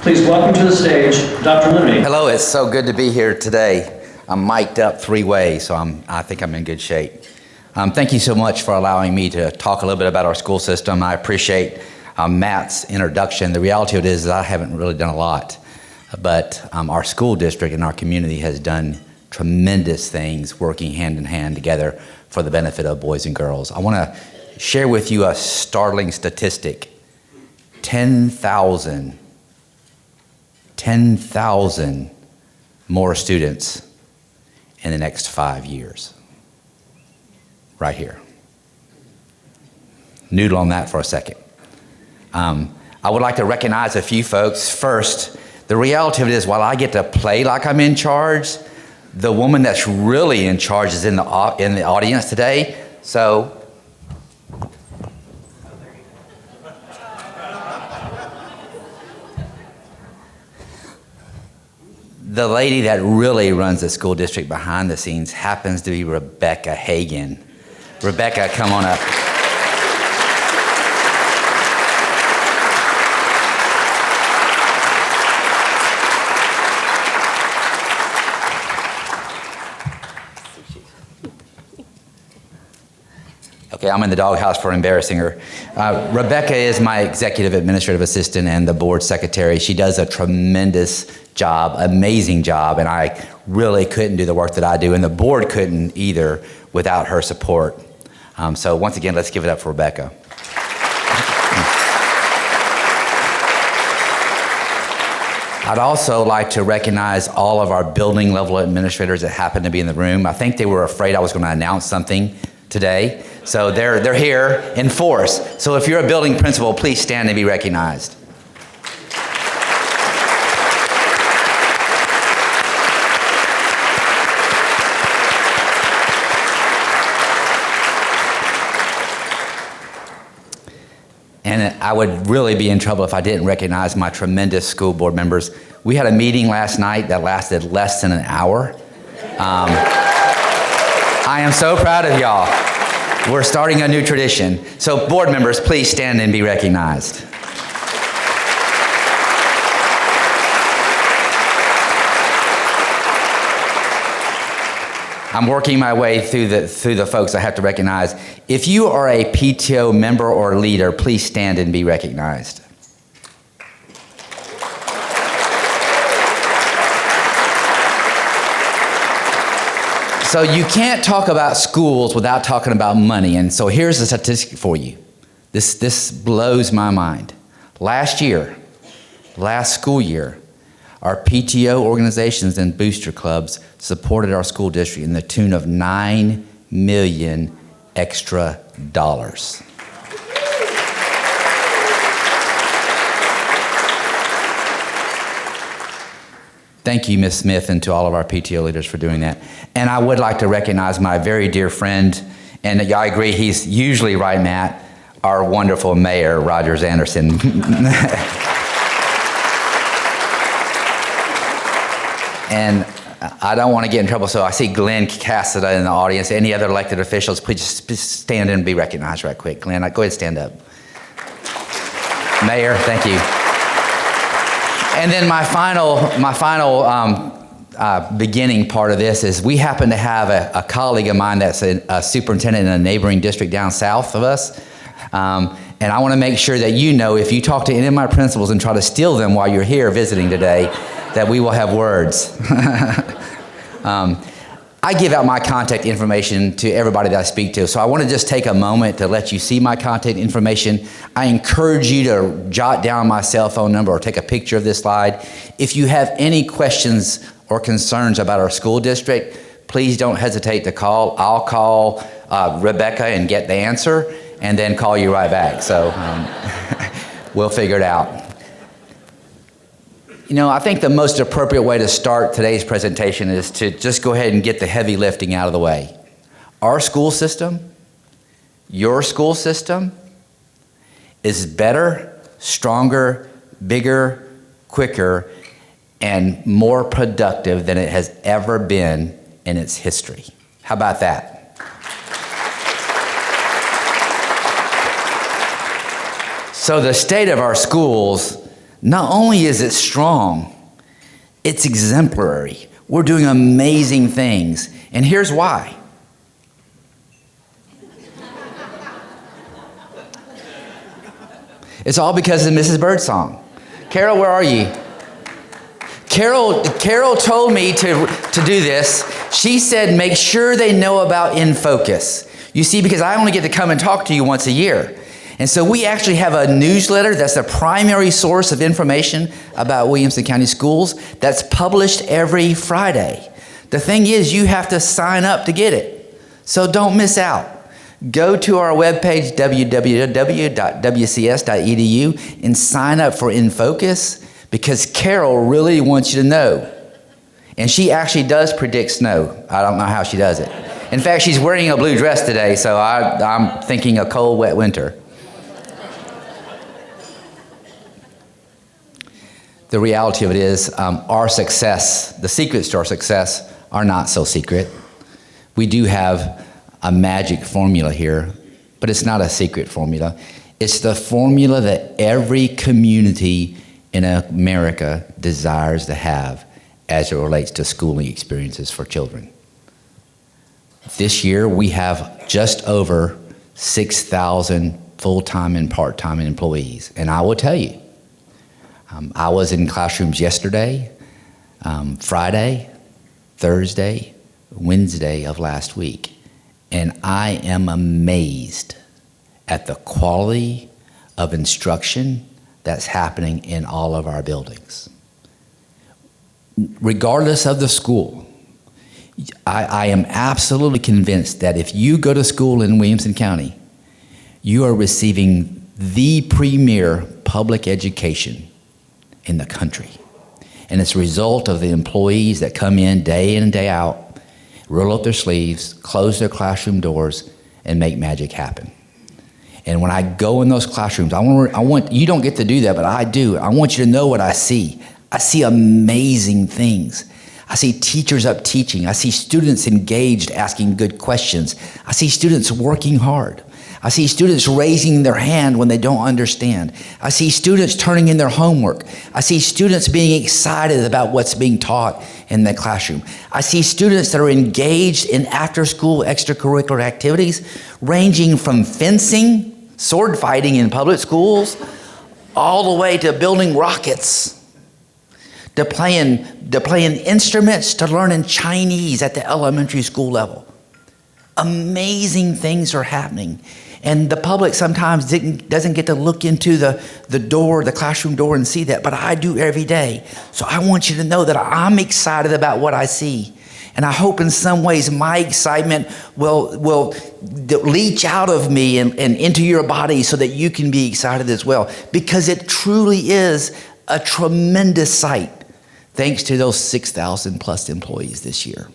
Please welcome to the stage Dr. Looney. Hello, it's so good to be here today. I'm mic'd up 3 ways, so I think I'm in good shape. Thank you so much for allowing me to talk a little bit about our school system. I appreciate Matt's introduction. The reality of it is that I haven't really done a lot, but our school district and our community has done tremendous things working hand in hand together for the benefit of boys and girls. I want to share with you a startling statistic. 10,000 more students in the next 5 years. Right here. Noodle on that for a second. I would like to recognize a few folks. First, the reality of it is while I get to play like I'm in charge, the woman that's really in charge is in the audience today. So, the lady that really runs the school district behind the scenes happens to be Rebecca Hagan. Rebecca, come on up. Okay, I'm in the doghouse for embarrassing her. Rebecca is my executive administrative assistant and the board secretary. She does a tremendous job, amazing job, and I really couldn't do the work that I do, and the board couldn't either without her support. So once again, let's give it up for Rebecca. I'd also like to recognize all of our building level administrators that happen to be in the room. I think they were afraid I was going to announce something today. So they're here in force. So if you're a building principal, please stand and be recognized. And I would really be in trouble if I didn't recognize my tremendous school board members. We had a meeting last night that lasted less than an hour. I am so proud of y'all. We're starting a new tradition. So board members, please stand and be recognized. I'm working my way through the folks I have to recognize. If you are a PTO member or leader, please stand and be recognized. So you can't talk about schools without talking about money, and so here's a statistic for you. This blows my mind. Last school year, our PTO organizations and booster clubs supported our school district in the tune of $9 million extra dollars. Thank you, Ms. Smith, and to all of our PTO leaders for doing that. And I would like to recognize my very dear friend, and I agree, he's usually right, Matt, our wonderful mayor, Rogers Anderson. And I don't want to get in trouble, so I see Glenn Cassida in the audience. Any other elected officials, please just stand and be recognized right quick. Glenn, go ahead and stand up. Mayor, thank you. And then my final beginning part of this is we happen to have a colleague of mine that's a superintendent in a neighboring district down south of us. And I want to make sure that you know if you talk to any of my principals and try to steal them while you're here visiting today, that we will have words. I give out my contact information to everybody that I speak to, so I want to just take a moment to let you see my contact information. I encourage you to jot down my cell phone number or take a picture of this slide. If you have any questions or concerns about our school district, please don't hesitate to call. I'll call Rebecca and get the answer, and then call you right back. So we'll figure it out. You know, I think the most appropriate way to start today's presentation is to just go ahead and get the heavy lifting out of the way. Our school system, your school system, is better, stronger, bigger, quicker, and more productive than it has ever been in its history. How about that? So the state of our schools Not only is it strong, it's exemplary. We're doing amazing things. And here's why. It's all because of Mrs. Birdsong. Carol, where are you? Carol told me to do this. She said, make sure they know about In Focus. You see, because I only get to come and talk to you once a year. And so we actually have a newsletter that's the primary source of information about Williamson County Schools that's published every Friday. The thing is, you have to sign up to get it. So don't miss out. Go to our webpage, www.wcs.edu, and sign up for In Focus, because Carol really wants you to know. And she actually does predict snow. I don't know how she does it. In fact, she's wearing a blue dress today, so I'm thinking a cold, wet winter. The reality of it is our success, the secrets to our success are not so secret. We do have a magic formula here, but it's not a secret formula. It's the formula that every community in America desires to have as it relates to schooling experiences for children. This year, we have just over 6,000 full-time and part-time employees. And I will tell you, I was in classrooms yesterday, Friday, Thursday, Wednesday of last week, and I am amazed at the quality of instruction that's happening in all of our buildings. Regardless of the school, I am absolutely convinced that if you go to school in Williamson County, you are receiving the premier public education in the country. And it's a result of the employees that come in and day out, roll up their sleeves, close their classroom doors, and make magic happen. And when I go in those classrooms, I want you don't get to do that, but I do. I want you to know what I see. I see amazing things. I see teachers up teaching. I see students engaged, asking good questions. I see students working hard. I see students raising their hand when they don't understand. I see students turning in their homework. I see students being excited about what's being taught in the classroom. I see students that are engaged in after-school extracurricular activities, ranging from fencing, sword fighting in public schools, all the way to building rockets, to playing instruments, to learning Chinese at the elementary school level. Amazing things are happening. And the public sometimes doesn't get to look into the classroom door and see that, but I do every day. So I want you to know that I'm excited about what I see. And I hope in some ways my excitement will leach out of me and into your body so that you can be excited as well. Because it truly is a tremendous sight, thanks to those 6,000 plus employees this year.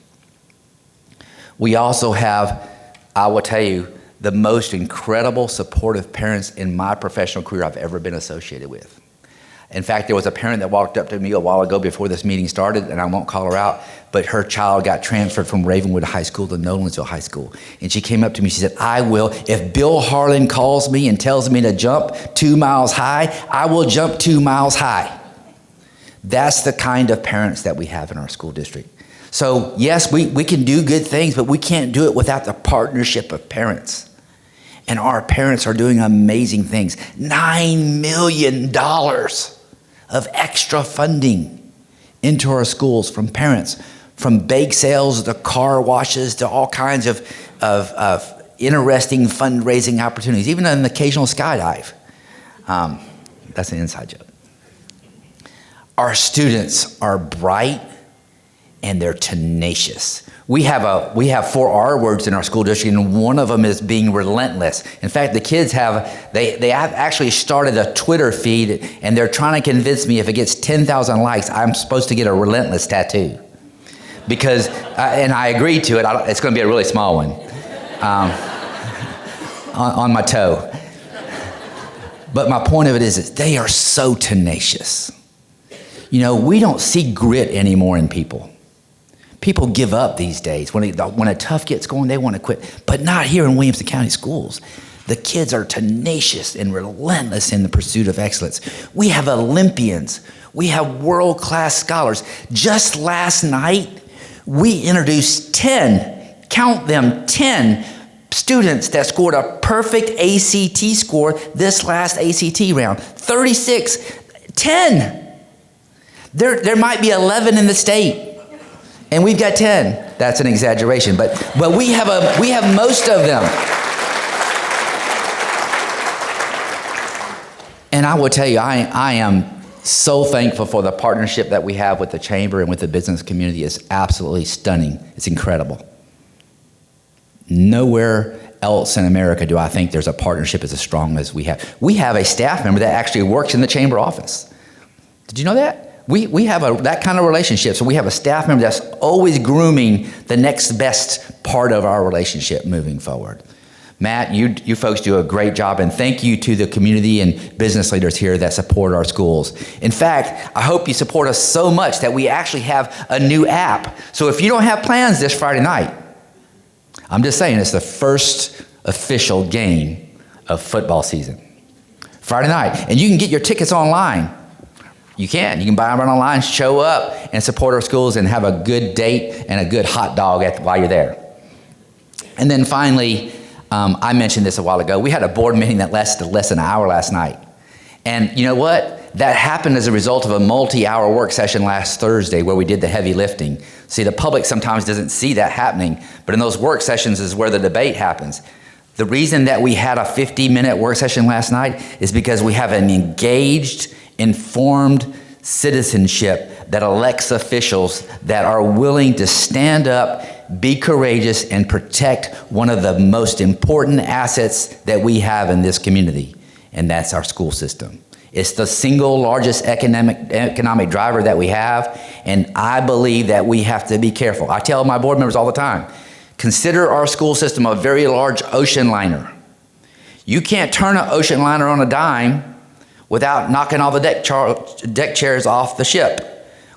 We also have, I will tell you, the most incredible supportive parents in my professional career I've ever been associated with. In fact, there was a parent that walked up to me a while ago before this meeting started, and I won't call her out, but her child got transferred from Ravenwood High School to Nolensville High School. And she came up to me, she said, I will, if Bill Harlan calls me and tells me to jump 2 miles high, I will jump 2 miles high. That's the kind of parents that we have in our school district. So yes, we can do good things, but we can't do it without the partnership of parents. And our parents are doing amazing things. $9 million of extra funding into our schools from parents, from bake sales to car washes to all kinds of interesting fundraising opportunities, even an occasional skydive. That's an inside joke. Our students are bright and they're tenacious. We have 4 R words in our school district, and one of them is being relentless. In fact, the kids have actually started a Twitter feed, and they're trying to convince me if it gets 10,000 likes, I'm supposed to get a relentless tattoo. Because, and I agreed to it, it's going to be a really small one on my toe. But my point of it is they are so tenacious. You know, we don't see grit anymore in people. People give up these days. When a tough gets going, they want to quit. But not here in Williamson County Schools. The kids are tenacious and relentless in the pursuit of excellence. We have Olympians. We have world-class scholars. Just last night, we introduced 10, count them, 10 students that scored a perfect ACT score this last ACT round. 36, 10. There might be 11 in the state, and we've got 10. That's an exaggeration, but we have most of them. And I will tell you, I am so thankful for the partnership that we have with the Chamber and with the business community. It's absolutely stunning. It's incredible. Nowhere else in America do I think there's a partnership as strong as we have. We have a staff member that actually works in the Chamber office. Did you know that? We have that kind of relationship. So we have a staff member that's always grooming the next best part of our relationship moving forward. Matt, you folks do a great job, and thank you to the community and business leaders here that support our schools. In fact, I hope you support us so much that we actually have a new app. So if you don't have plans this Friday night, I'm just saying it's the first official game of football season. Friday night. And you can get your tickets online. You can buy them online, show up, and support our schools and have a good date and a good hot dog while you're there. And then finally, I mentioned this a while ago. We had a board meeting that lasted less than an hour last night. And you know what? That happened as a result of a multi-hour work session last Thursday where we did the heavy lifting. See, the public sometimes doesn't see that happening, but in those work sessions is where the debate happens. The reason that we had a 50-minute work session last night is because we have an engaged, informed citizenship that elects officials that are willing to stand up, be courageous, and protect one of the most important assets that we have in this community, and that's our school system. It's the single largest economic driver that we have, and I believe that we have to be careful. I tell my board members all the time, consider our school system a very large ocean liner. You can't turn an ocean liner on a dime without knocking all the deck chairs off the ship.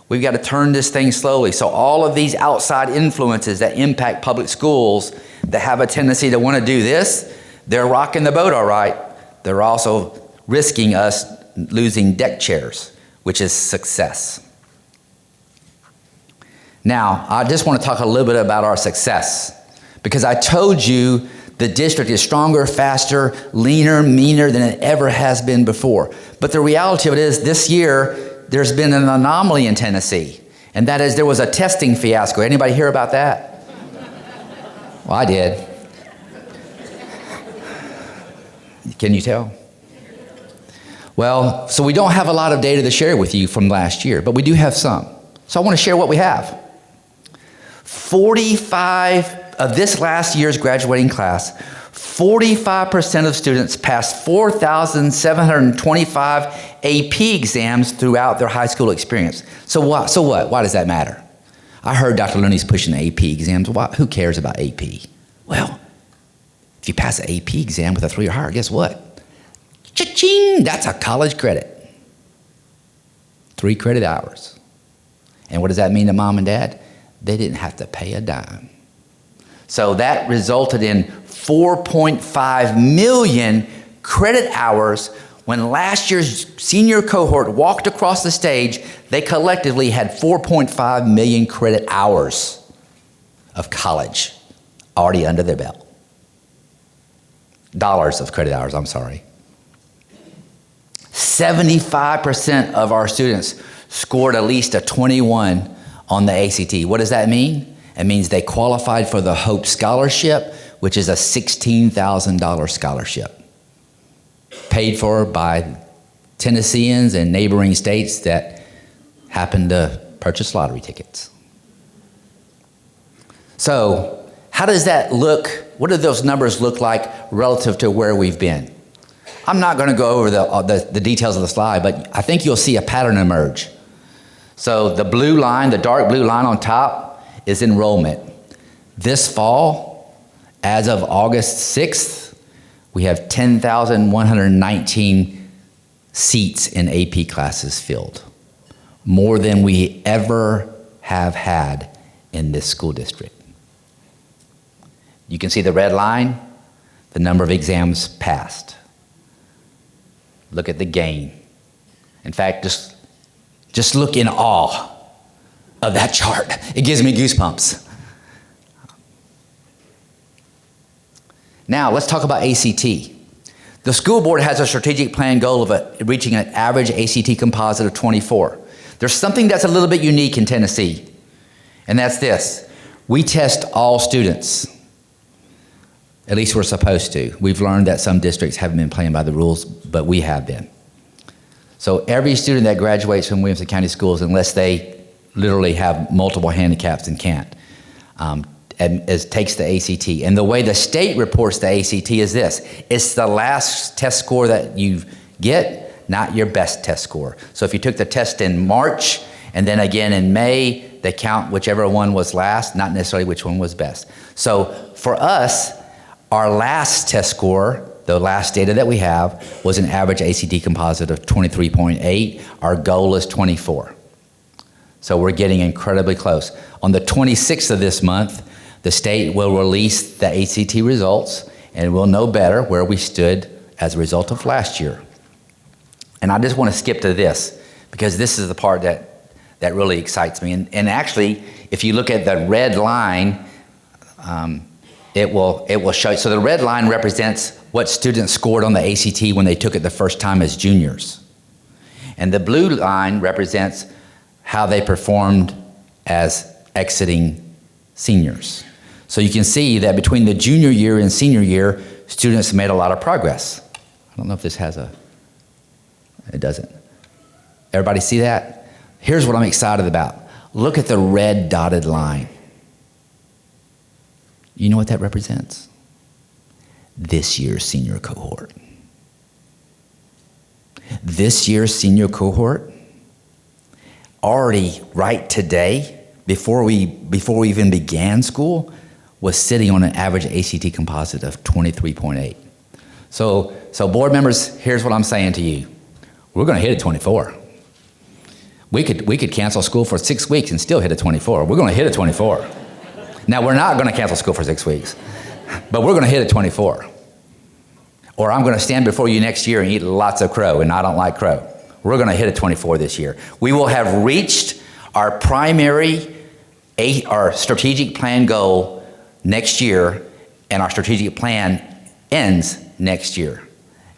We've got to turn this thing slowly. So all of these outside influences that impact public schools that have a tendency to want to do this, they're rocking the boat all right. They're also risking us losing deck chairs, which is success. Now, I just want to talk a little bit about our success, because I told you the district is stronger, faster, leaner, meaner than it ever has been before. But the reality of it is this year, there's been an anomaly in Tennessee, and that is there was a testing fiasco. Anybody hear about that? Well, I did. Can you tell? Well, so we don't have a lot of data to share with you from last year, but we do have some. So I want to share what we have. 45 of this last year's graduating class, 45% of students passed 4,725 AP exams throughout their high school experience. So what? Why does that matter? I heard Dr. Looney's pushing the AP exams. Who cares about AP? Well, if you pass an AP exam with a 3 or higher, guess what? Cha-ching! That's a college credit. 3 credit hours. And what does that mean to mom and dad? They didn't have to pay a dime. So that resulted in 4.5 million credit hours. When last year's senior cohort walked across the stage, they collectively had 4.5 million credit hours of college already under their belt. Dollars of credit hours, I'm sorry. 75% of our students scored at least a 21 on the ACT. What does that mean? It means they qualified for the Hope Scholarship, which is a $16,000 scholarship paid for by Tennesseans and neighboring states that happen to purchase lottery tickets. So how does that look? What do those numbers look like relative to where we've been? I'm not going to go over the details of the slide, but I think you'll see a pattern emerge. So the blue line, the dark blue line on top, is enrollment. This fall, as of August 6th, we have 10,119 seats in AP classes filled, more than we ever have had in this school district. You can see the red line. the number of exams passed. Look at the gain. In fact, just look in awe of that chart. It gives me goosebumps. Now, let's talk about ACT. The school board has a strategic plan goal of reaching an average ACT composite of 24. There's something that's a little bit unique in Tennessee, and that's this. We test all students. At least we're supposed to. We've learned that some districts haven't been playing by the rules, but we have been. So every student that graduates from Williamson County Schools, unless they literally have multiple handicaps and can't, takes the ACT. And the way the state reports the ACT is this. It's the last test score that you get, not your best test score. So if you took the test in March and then again in May, they count whichever one was last, not necessarily which one was best. So for us, our last test score, the last data that we have, was an average ACT composite of 23.8. Our goal is 24. So we're getting incredibly close. On the 26th of this month, the state will release the ACT results, and we'll know better where we stood as a result of last year. And I just want to skip to this, because this is the part that really excites me. And actually, if you look at the red line, it will show. So the red line represents what students scored on the ACT when they took it the first time as juniors. And the blue line represents how they performed as exiting seniors. So you can see that between the junior year and senior year, students made a lot of progress. I don't know if this has it doesn't. Everybody see that? Here's what I'm excited about. Look at the red dotted line. You know what that represents? This year's senior cohort. This year's senior cohort, already right today, before we even began school, was sitting on an average ACT composite of 23.8. So board members, here's what I'm saying to you. We're going to hit a 24. We could cancel school for 6 weeks and still hit a 24. We're going to hit a 24. Now, we're not going to cancel school for 6 weeks, but we're going to hit a 24. Or I'm going to stand before you next year and eat lots of crow, and I don't like crow. We're going to hit a 24 this year. We will have reached our our strategic plan goal next year, and our strategic plan ends next year.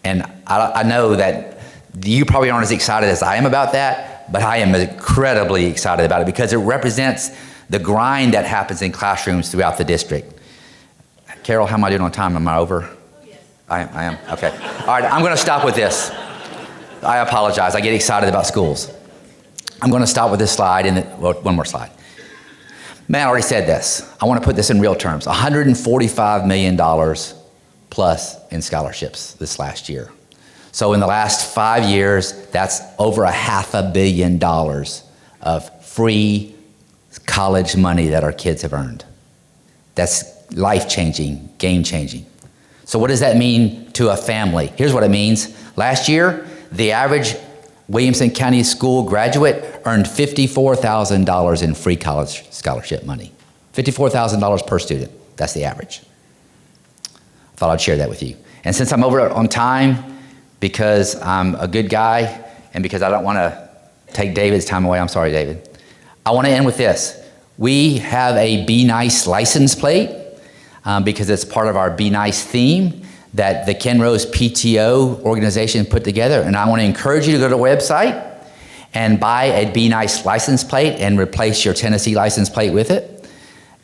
And I know that you probably aren't as excited as I am about that, but I am incredibly excited about it because it represents the grind that happens in classrooms throughout the district. Carol, how am I doing on time? Am I over? Oh, yes. I am? Okay. All right, I'm going to stop with this. I apologize. I get excited about schools. I'm going to stop with this slide, and one more slide. Matt already said this. I want to put this in real terms. $145 million plus in scholarships this last year. So in the last 5 years, that's over $500 million of free college money that our kids have earned. That's life-changing, game-changing. So what does that mean to a family? Here's what it means. Last year, the average Williamson County School graduate earned $54,000 in free college scholarship money. $54,000 per student. That's the average. I thought I'd share that with you. And since I'm over on time, because I'm a good guy and because I don't want to take David's time away, I'm sorry, David, I want to end with this. We have a Be Nice license plate because it's part of our Be Nice theme that the Ken Rose PTO organization put together. And I want to encourage you to go to the website and buy a Be Nice license plate and replace your Tennessee license plate with it.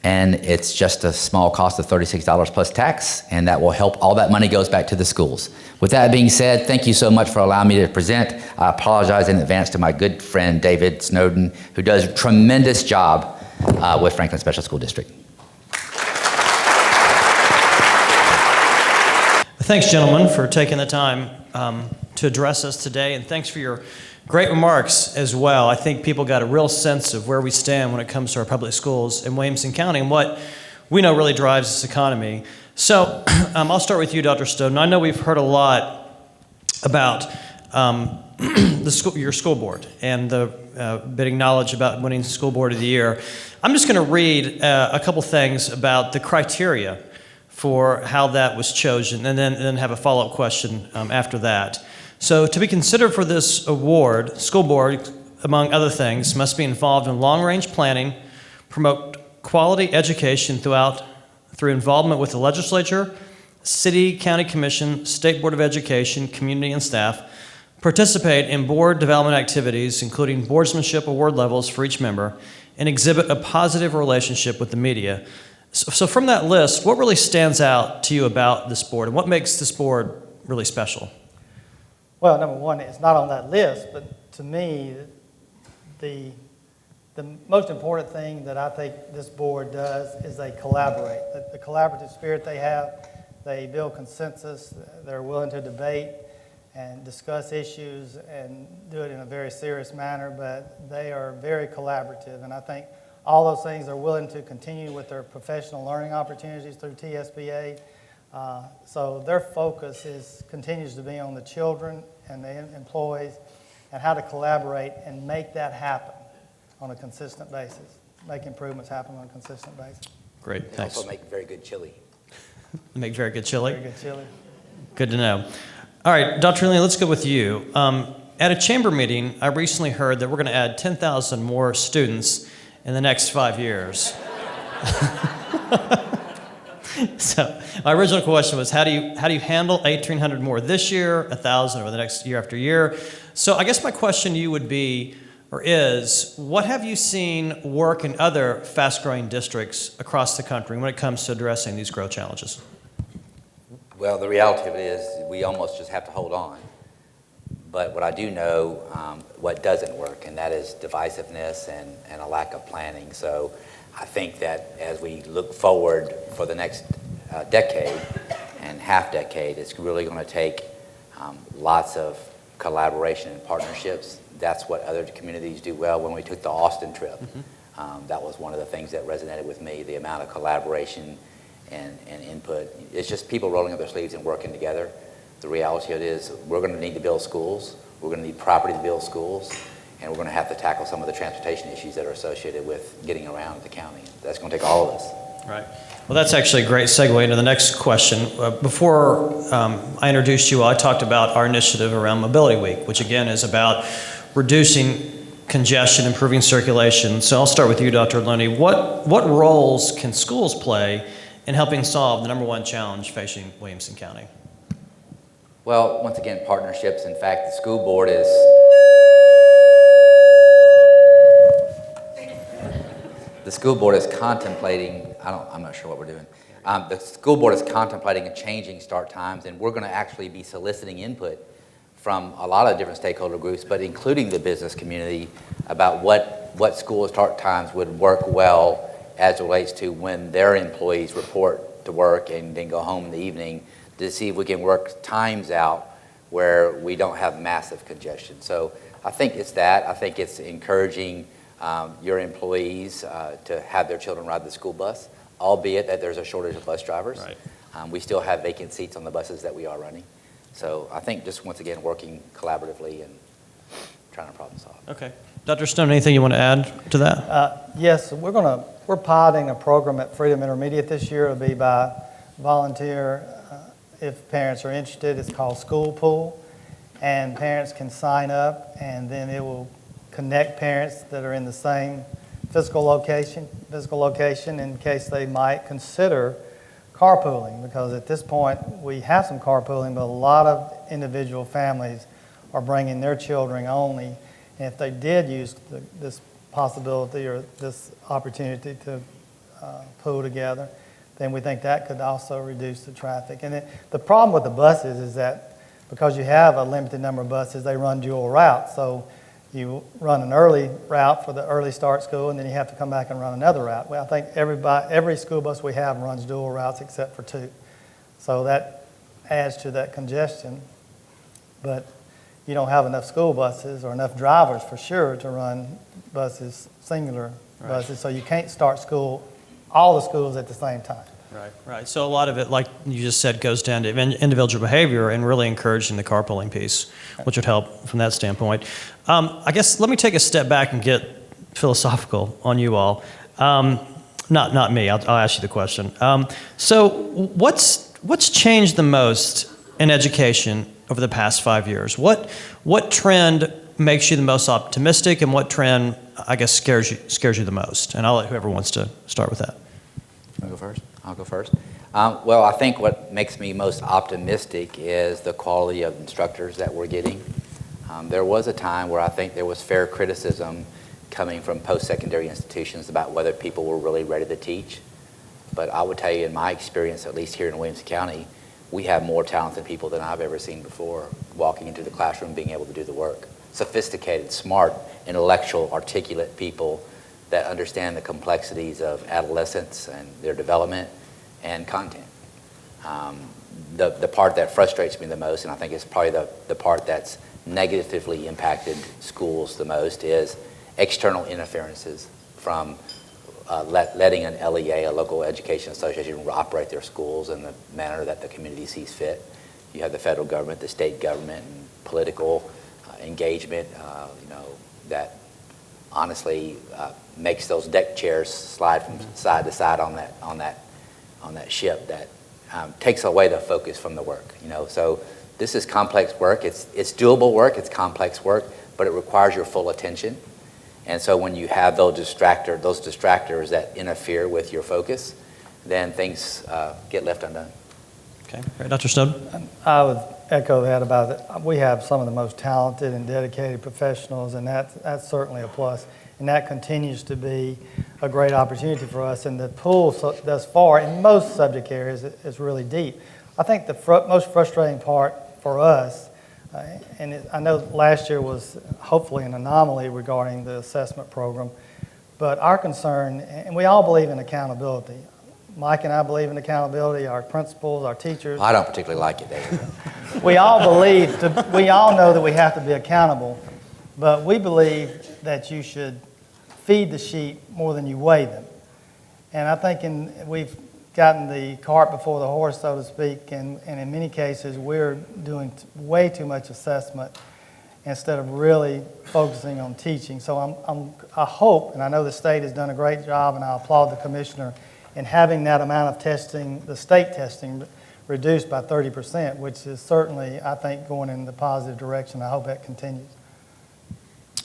And it's just a small cost of $36 plus tax, and that will help. All that money goes back to the schools. With that being said, thank you so much for allowing me to present. I apologize in advance to my good friend David Snowden, who does a tremendous job with Franklin Special School District. Thanks, gentlemen, for taking the time to address us today, and thanks for your great remarks as well. I think people got a real sense of where we stand when it comes to our public schools in Williamson County and what we know really drives this economy. So I'll start with you, Dr. Snowden. I know we've heard a lot about your school board and the big knowledge about winning School Board of the Year. I'm just going to read a couple things about the criteria for how that was chosen, and then have a follow-up question after that. So to be considered for this award, school board, among other things, must be involved in long-range planning, promote quality education through involvement with the legislature, city, county commission, state board of education, community, and staff, participate in board development activities, including boardsmanship award levels for each member, and exhibit a positive relationship with the media. So from that list, what really stands out to you about this board, and what makes this board really special? Well, number one, it's not on that list, but to me, the most important thing that I think this board does is they collaborate. The collaborative spirit they have, they build consensus, they're willing to debate and discuss issues and do it in a very serious manner, but they are very collaborative. And I think all those things, they're willing to continue with their professional learning opportunities through TSBA. So their focus continues to be on the children and the employees and how to collaborate and make that happen on a consistent basis, make improvements happen on a consistent basis. Great, thanks. Also make very good chili. Make very good chili? Very good chili. Good to know. All right, Dr. Looney, let's go with you. At a chamber meeting, I recently heard that we're going to add 10,000 more students in the next 5 years. So my original question was, how do you handle 1,800 more this year, 1,000 over the next year after year? So I guess my question to you would be, or is, what have you seen work in other fast-growing districts across the country when it comes to addressing these growth challenges? Well, the reality of it is we almost just have to hold on. But what I do know, what doesn't work, and that is divisiveness and a lack of planning. So I think that as we look forward for the next decade and half decade, it's really going to take lots of collaboration and partnerships. That's what other communities do well. When we took the Austin trip, that was one of the things that resonated with me, the amount of collaboration and input. It's just people rolling up their sleeves and working together. The reality of it is we're going to need to build schools, we're going to need property to build schools, and we're going to have to tackle some of the transportation issues that are associated with getting around the county. That's going to take all of us. Right. Well, that's actually a great segue into the next question. Before I introduced you, I talked about our initiative around Mobility Week, which again is about reducing congestion, improving circulation. So I'll start with you, Dr. Looney. What roles can schools play in helping solve the #1 challenge facing Williamson County? Well, once again, partnerships. In fact, the school board is contemplating, I'm not sure what we're doing. The school board is contemplating changing start times, and we're going to actually be soliciting input from a lot of different stakeholder groups, but including the business community, about what school start times would work well as it relates to when their employees report to work and then go home in the evening, to see if we can work times out where we don't have massive congestion. So I think it's that. I think it's encouraging your employees to have their children ride the school bus, albeit that there's a shortage of bus drivers. Right. We still have vacant seats on the buses that we are running. So I think just once again working collaboratively and trying to problem solve. Okay. Dr. Stone, anything you want to add to that? Yes, we're piloting a program at Freedom Intermediate this year. It'll be by volunteer. If parents are interested, it's called School Pool, and parents can sign up, and then it will connect parents that are in the same physical location in case they might consider carpooling, because at this point we have some carpooling, but a lot of individual families are bringing their children only. And if they did use this possibility or this opportunity to pool together, then we think that could also reduce the traffic. And the problem with the buses is that because you have a limited number of buses, they run dual routes. So you run an early route for the early start school, and then you have to come back and run another route. Well, I think every school bus we have runs dual routes except for 2. So that adds to that congestion. But you don't have enough school buses or enough drivers for sure to run buses, singular buses. So you can't start all the schools at the same time. Right. So a lot of it, like you just said, goes down to individual behavior and really encouraging the carpooling piece, which would help from that standpoint. I guess let me take a step back and get philosophical on you all. Not me. I'll ask you the question. So what's changed the most in education over the past 5 years? What trend makes you the most optimistic, and what trend, I guess, scares you the most? And I'll let whoever wants to start with that. I'll go first. Well, I think what makes me most optimistic is the quality of instructors that we're getting. There was a time where I think there was fair criticism coming from post-secondary institutions about whether people were really ready to teach. But I would tell you, in my experience, at least here in Williamson County, we have more talented people than I've ever seen before walking into the classroom, being able to do the work. Sophisticated, smart, intellectual, articulate people that understand the complexities of adolescence and their development and content. The part that frustrates me the most, and I think it's probably the part that's negatively impacted schools the most, is external interferences from letting an LEA, a local education association, operate their schools in the manner that the community sees fit. You have the federal government, the state government, and political engagement, that honestly makes those deck chairs slide from side to side on that ship that takes away the focus from the work. So this is complex work. It's doable work. It's complex work, but it requires your full attention. And so when you have those distractors that interfere with your focus, then things get left undone. Okay, great. Dr. Snowden? I would echo that about it. We have some of the most talented and dedicated professionals, and that's certainly a plus. And that continues to be a great opportunity for us. And the pool thus far in most subject areas is really deep. I think the most frustrating part for us, I know last year was hopefully an anomaly regarding the assessment program, but our concern, and we all believe in accountability. Mike and I believe in accountability, our principals, our teachers. I don't particularly like it, David. We all know that we have to be accountable, but we believe that you should feed the sheep more than you weigh them. And I think we've gotten the cart before the horse, so to speak, and in many cases we're doing way too much assessment instead of really focusing on teaching. So I hope, and I know the state has done a great job, and I applaud the commissioner in having that amount of testing, the state testing, reduced by 30%, which is certainly, I think, going in the positive direction. I hope that continues.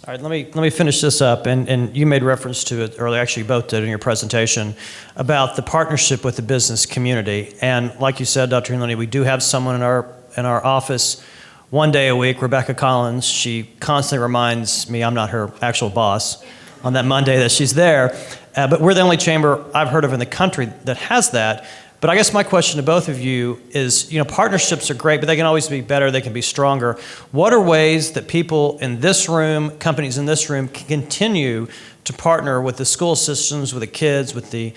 All right, let me finish this up, and you made reference to it earlier, actually you both did in your presentation, about the partnership with the business community. And like you said, Dr. Looney, we do have someone in our office one day a week, Rebecca Collins. She constantly reminds me I'm not her actual boss on that Monday that she's there. But we're the only chamber I've heard of in the country that has that. But I guess my question to both of you is, partnerships are great, but they can always be better, they can be stronger. What are ways that people in this room, companies in this room, can continue to partner with the school systems, with the kids, with the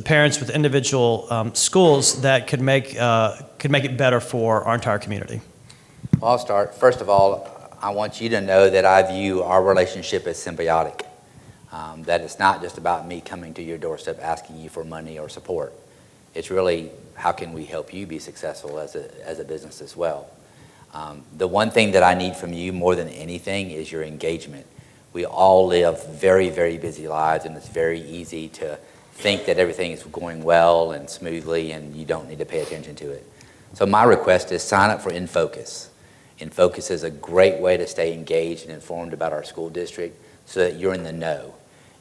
parents, with individual schools that could make it better for our entire community? Well, I'll start. First of all, I want you to know that I view our relationship as symbiotic, that it's not just about me coming to your doorstep asking you for money or support. It's really, how can we help you be successful as a business as well? The one thing that I need from you more than anything is your engagement. We all live very, very busy lives, and it's very easy to think that everything is going well and smoothly and you don't need to pay attention to it. So my request is sign up for InFocus. InFocus is a great way to stay engaged and informed about our school district so that you're in the know.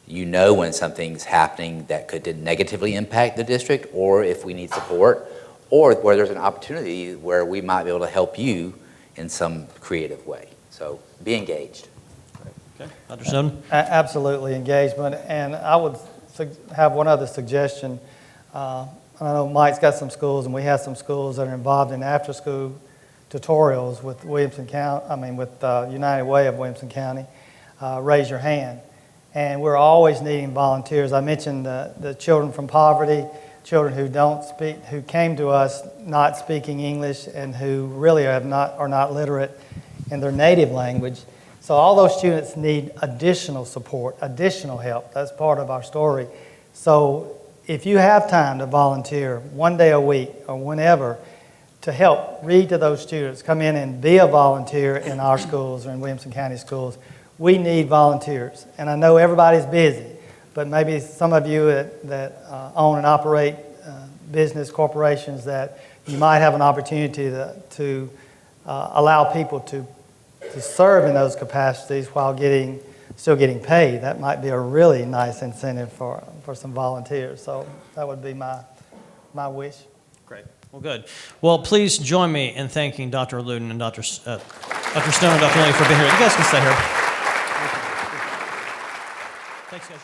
You know when something's happening that could negatively impact the district, or if we need support, or where there's an opportunity where we might be able to help you in some creative way. So be engaged. Okay, Dr. Snowden? Absolutely, engagement. And I would have one other suggestion. I know Mike's got some schools, and we have some schools that are involved in after-school tutorials with United Way of Williamson County. Raise your hand. And we're always needing volunteers. I mentioned the children from poverty, children who came to us not speaking English and who really are not literate in their native language. So all those students need additional support, additional help. That's part of our story. So if you have time to volunteer one day a week or whenever to help read to those students, come in and be a volunteer in our schools or in Williamson County schools, we need volunteers. And I know everybody's busy, but maybe some of you that own and operate business corporations, that you might have an opportunity to allow people to serve in those capacities while still getting paid. That might be a really nice incentive for some volunteers. So that would be my wish. Great. Well, good. Well, please join me in thanking Dr. Looney and Dr. Stone and Dr. Looney for being here. You guys can stay here. Thanks, guys.